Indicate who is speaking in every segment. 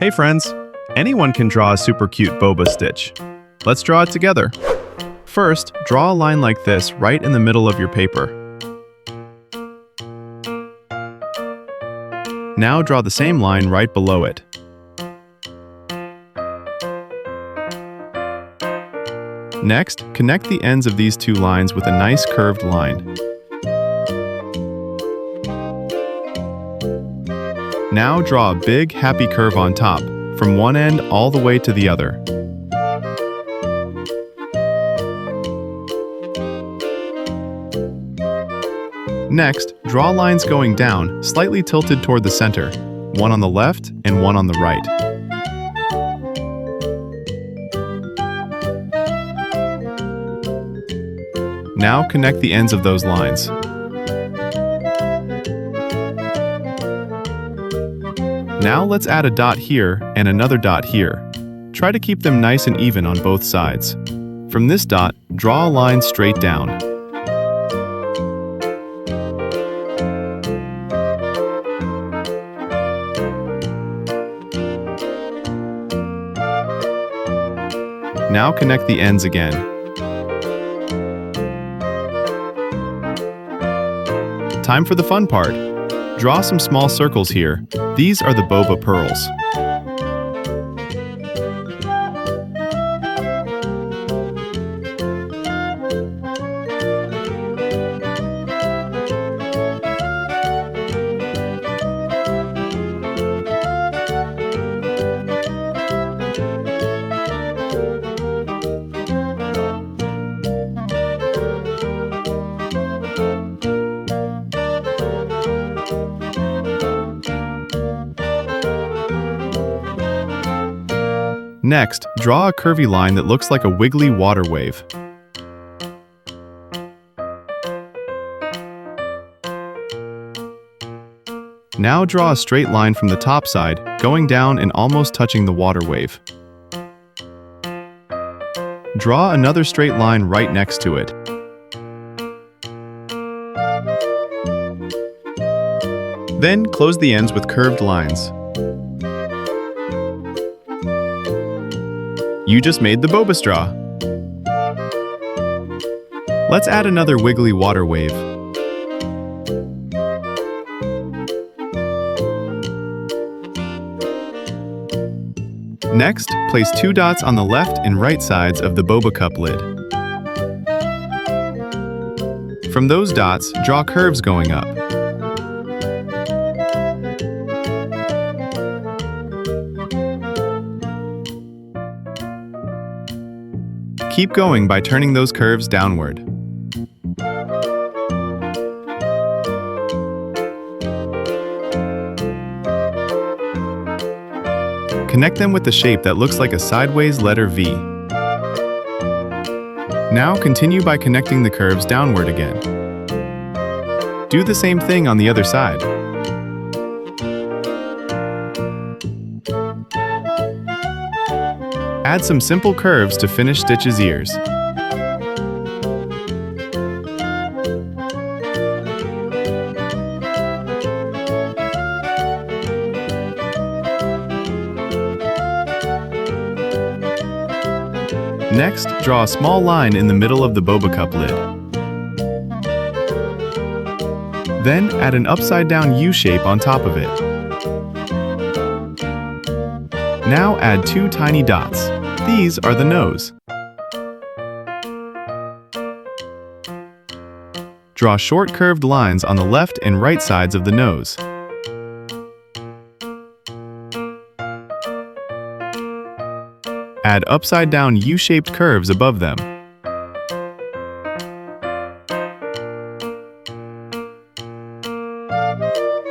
Speaker 1: Hey friends! Anyone can draw a super cute boba stitch. Let's draw it together. First, draw a line like this right in the middle of your paper. Now draw the same line right below it. Next, connect the ends of these two lines with a nice curved line. Now draw a big, happy curve on top, from one end all the way to the other. Next, draw lines going down, slightly tilted toward the center, one on the left and one on the right. Now connect the ends of those lines. Now let's add a dot here and another dot here. Try to keep them nice and even on both sides. From this dot, draw a line straight down. Now connect the ends again. Time for the fun part. Draw some small circles here. These are the boba pearls. Next, draw a curvy line that looks like a wiggly water wave. Now draw a straight line from the top side, going down and almost touching the water wave. Draw another straight line right next to it. Then close the ends with curved lines. You just made the boba straw. Let's add another wiggly water wave. Next, place two dots on the left and right sides of the boba cup lid. From those dots, draw curves going up. Keep going by turning those curves downward. Connect them with the shape that looks like a sideways letter V. Now continue by connecting the curves downward again. Do the same thing on the other side. Add some simple curves to finish Stitch's ears. Next, draw a small line in the middle of the boba cup lid. Then add an upside-down U shape on top of it. Now add two tiny dots. These are the nose. Draw short curved lines on the left and right sides of the nose. Add upside-down U-shaped curves above them.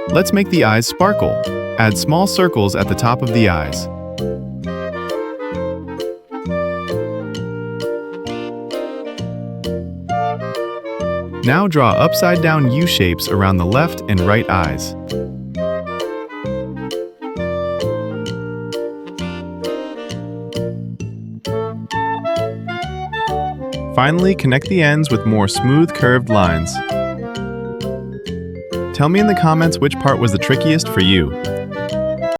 Speaker 1: Let's make the eyes sparkle. Add small circles at the top of the eyes. Now draw upside-down U-shapes around the left and right eyes. Finally, connect the ends with more smooth curved lines. Tell me in the comments which part was the trickiest for you.